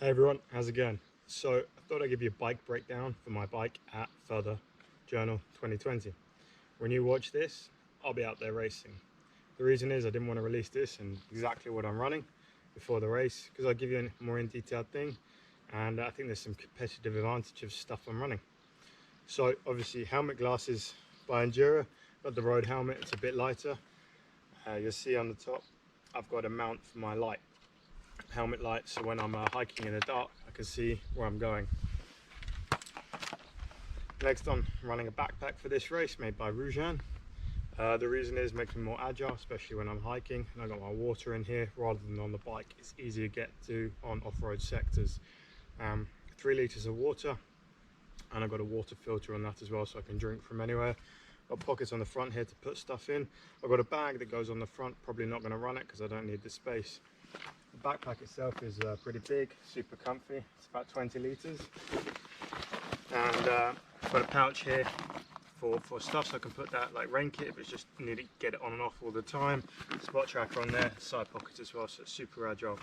Hey everyone, how's it going? So I thought I'd give you a bike breakdown for my bike at Further Journal 2020. When you watch this, I'll be out there racing. The reason is I didn't want to release this and exactly what I'm running before the race because I'll give you a more in detailed thing, and I think there's some competitive advantage of stuff I'm running. So obviously helmet glasses by Enduro, got the road helmet, it's a bit lighter. You'll see on the top I've got a mount for my light. Helmet light, so when I'm hiking in the dark I can see where I'm going. Next, I'm running a backpack for this race made by Roujan. The reason is it makes me more agile, especially when I'm hiking, and I got my water in here rather than on the bike. It's easier to get to on off-road sectors. 3 litres of water, and I've got a water filter on that as well, so I can drink from anywhere. Got pockets on the front here to put stuff in. I've got a bag that goes on the front, probably not going to run it because I don't need the space. The backpack itself is pretty big, super comfy. It's about 20 litres. And I've got a pouch here for stuff, so I can put that like rain kit, but it's just need to get it on and off all the time. Spot tracker on there, side pockets as well, so it's super agile.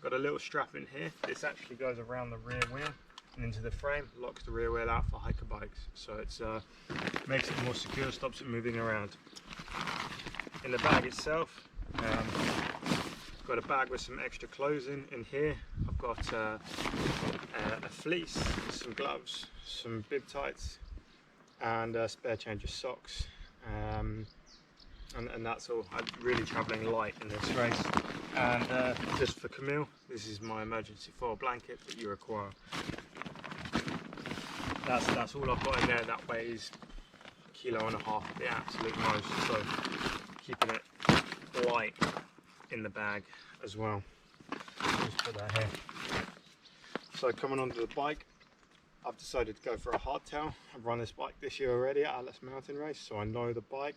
Got a little strap in here. This actually goes around the rear wheel and into the frame, locks the rear wheel out for hiker bikes. So it's makes it more secure, stops it moving around. In the bag itself, got a bag with some extra clothes in here. I've got a fleece, some gloves, some bib tights, and a spare change of socks. And that's all. I'm really travelling light in this race. And just for Camille, this is my emergency foil blanket that you require. That's all I've got in there. That weighs 1.5 kilos at the absolute most. So keeping it light in the bag as well. Just put that here. So coming onto the bike, I've decided to go for a hardtail. I've run this bike this year already at Atlas Mountain Race, so I know the bike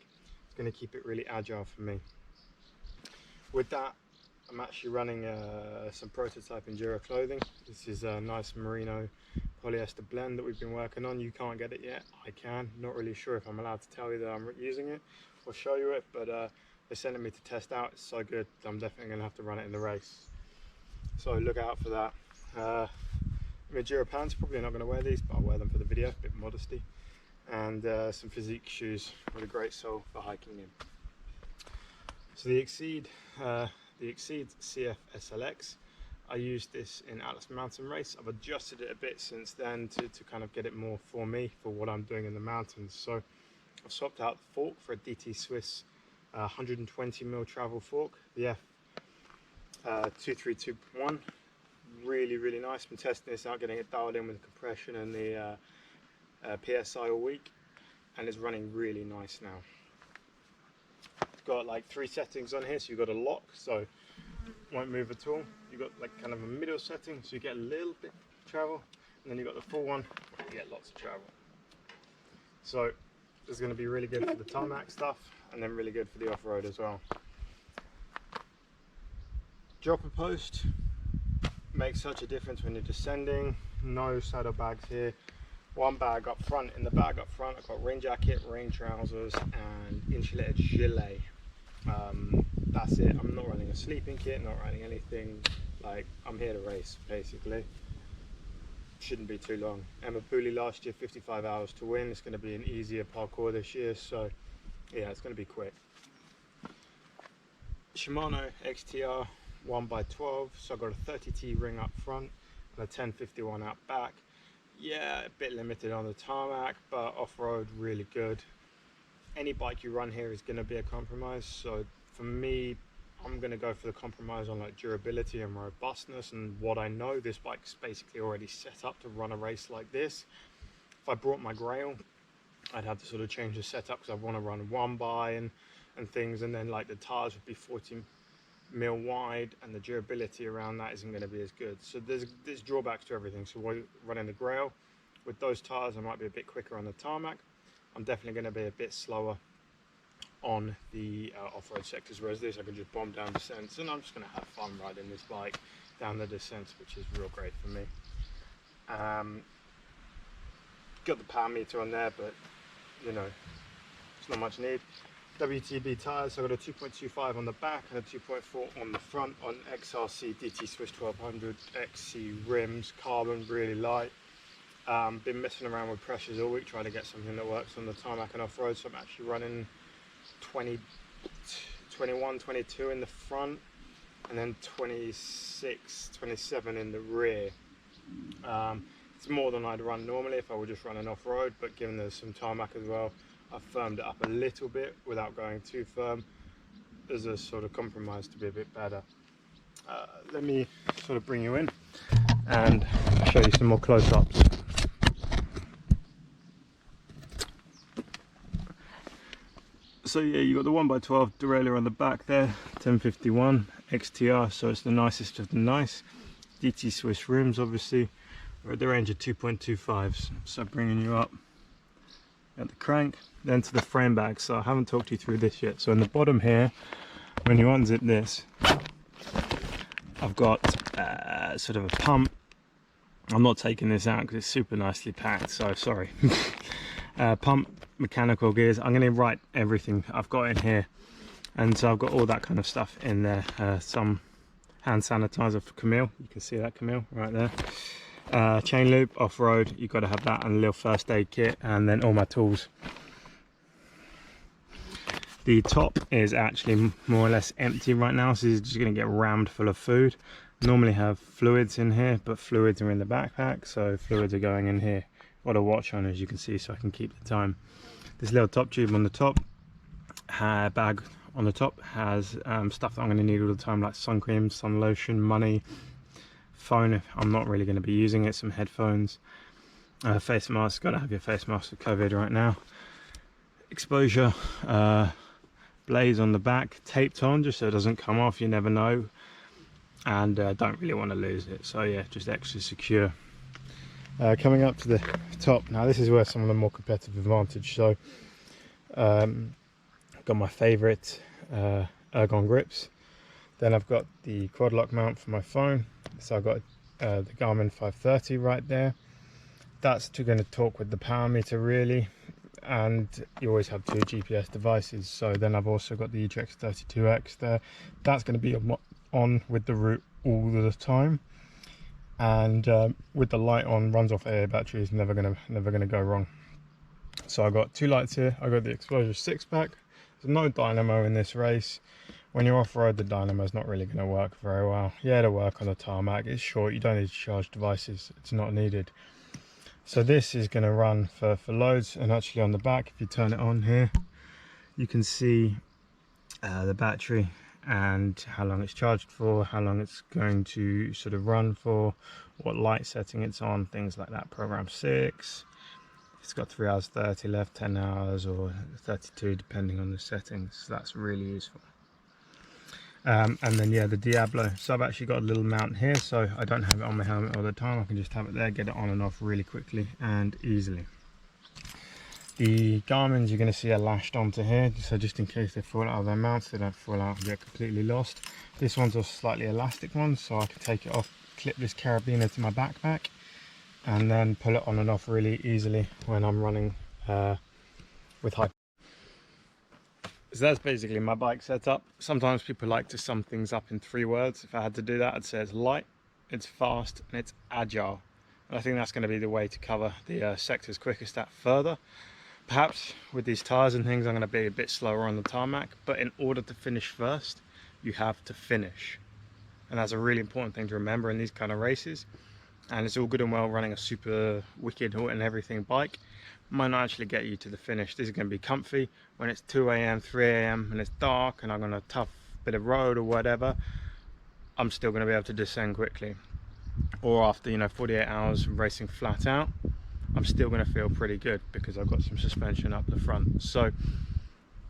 is going to keep it really agile for me. With that, I'm actually running some prototype Enduro Clothing. This is a nice merino polyester blend that we've been working on. You can't get it yet, I can. Not really sure if I'm allowed to tell you that I'm using it or show you it, but they're sending me to test out. It's so good, I'm definitely going to have to run it in the race. So look out for that. Enduro pants, probably not going to wear these, but I'll wear them for the video, a bit of modesty. And some physique shoes with a great sole for hiking in. So the Exceed CF SLX, I used this in Atlas Mountain Race. I've adjusted it a bit since then to kind of get it more for me, for what I'm doing in the mountains. So I've swapped out the fork for a DT Swiss 120mm travel fork, the F2321. Really nice. Been testing this out, getting it dialed in with the compression and the PSI all week, and it's running really nice now. It's got like 3 settings on here, so you've got a lock, so won't move at all. You've got like kind of a middle setting, so you get a little bit of travel, and then you've got the full one where you get lots of travel. So this is going to be really good for the tarmac stuff, and then really good for the off-road as well. Dropper post makes such a difference when you're descending. No saddlebags here. One bag up front. In the bag up front I've got rain jacket, rain trousers and insulated gilet. That's it. I'm not running a sleeping kit, not running anything. Like, I'm here to race basically. Shouldn't be too long. Emma Pooley last year, 55 hours to win. It's going to be an easier parkour this year, so yeah, it's going to be quick. Shimano XTR 1x12, so I've got a 30T ring up front and a 1051 out back. Yeah, a bit limited on the tarmac, but off-road really good. Any bike you run here is going to be a compromise, so for me, I'm going to go for the compromise on like durability and robustness and what I know. This bike's basically already set up to run a race like this. If I brought my Grail, I'd have to sort of change the setup because I want to run one by and things, and then like the tires would be 14mm wide and the durability around that isn't going to be as good. So there's drawbacks to everything. So while running the Grail with those tires, I might be a bit quicker on the tarmac. I'm definitely going to be a bit slower on the off-road sectors, whereas this I can just bomb down descents, and I'm just going to have fun riding this bike down the descents, which is real great for me. Got the power meter on there, but you know, it's not much need. WTB tyres. So I've got a 2.25 on the back and a 2.4 on the front on XRC DT Swiss 1200 XC rims, carbon, really light. Been messing around with pressures all week trying to get something that works on the tarmac and off-road, so I'm actually running 21, 22 in the front and then 26, 27 in the rear. It's more than I'd run normally if I were just running off-road, but given there's some tarmac as well, I've firmed it up a little bit without going too firm as a sort of compromise to be a bit better. Let me sort of bring you in and show you some more close-ups. So yeah, you got the 1x12 derailleur on the back there, 1051 XTR, so it's the nicest of the nice. DT Swiss rims, obviously. We're at the range of 2.25s, so bringing you up at the crank, then to the frame bag. So I haven't talked you through this yet. So in the bottom here, when you unzip this, I've got sort of a pump. I'm not taking this out because it's super nicely packed, so sorry. Pump, mechanical gears. I'm going to write everything I've got in here, and so I've got all that kind of stuff in there. Some hand sanitizer for Camille, you can see that, Camille, right there. Chain loop, off-road, you've got to have that, and a little first aid kit, and then all my tools. The top is actually more or less empty right now, so it's just going to get rammed full of food. Normally have fluids in here, but fluids are in the backpack, so fluids are going in here. Got a watch on, as you can see, so I can keep the time. This little top tube on the top, bag on the top, has stuff that I'm going to need all the time, like sun cream, sun lotion, money, phone if I'm not really going to be using it, some headphones, face mask. Got to have your face mask for COVID right now. Exposure, blaze on the back, taped on just so it doesn't come off, you never know, and don't really want to lose it, so yeah, just extra secure. Coming up to the top now, this is where some of the more competitive advantage. So I've got my favorite ergon grips, then I've got the quad lock mount for my phone, so I've got the Garmin 530 right there. That's going to talk with the power meter really, and you always have two GPS devices. So then I've also got the EGX 32X there. That's going to be on with the route all the time, and with the light on, runs off AA battery, is never gonna go wrong. So I've got two lights here. I've got the Explosion 6-pack. There's no dynamo in this race. When you're off-road, the dynamo is not really going to work very well. Yeah, it'll work on the tarmac. It's short, you don't need to charge devices, it's not needed. So this is going to run for loads, and actually on the back, if you turn it on here, you can see the battery and how long it's charged for, how long it's going to sort of run for, what light setting it's on, things like that. Program 6, it's got 3 hours 30 left, 10 hours or 32 depending on the settings, so that's really useful. And then yeah, the Diablo. So I've actually got a little mount here, so I don't have it on my helmet all the time. I can just have it there, get it on and off really quickly and easily. The Garmins you're going to see are lashed onto here, so just in case they fall out of their mounts, they don't fall out and get completely lost. This one's a slightly elastic one, so I can take it off, clip this carabiner to my backpack, and then pull it on and off really easily when I'm running with high. So that's basically my bike setup. Sometimes people like to sum things up in 3 words. If I had to do that, I'd say it's light, it's fast, and it's agile. And I think that's going to be the way to cover the sectors quickest at further. Perhaps with these tyres and things, I'm going to be a bit slower on the tarmac, but in order to finish first, you have to finish. And that's a really important thing to remember in these kind of races. And it's all good and well running a super wicked and everything bike. Might not actually get you to the finish. This is going to be comfy when it's 2 AM, 3 AM and it's dark and I'm on a tough bit of road or whatever. I'm still going to be able to descend quickly. Or after, you know, 48 hours racing flat out, I'm still going to feel pretty good because I've got some suspension up the front. So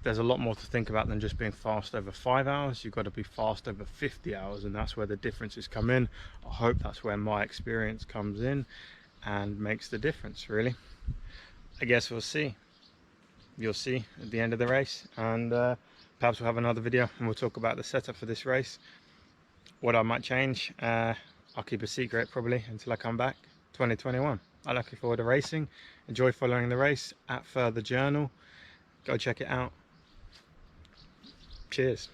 there's a lot more to think about than just being fast over 5 hours. You've got to be fast over 50 hours, and that's where the differences come in. I hope that's where my experience comes in and makes the difference, really. I guess we'll see. You'll see at the end of the race, and perhaps we'll have another video and we'll talk about the setup for this race. What I might change, I'll keep a secret probably until I come back. 2021. I'm looking forward to racing. Enjoy following the race at Further Journal. Go check it out. Cheers.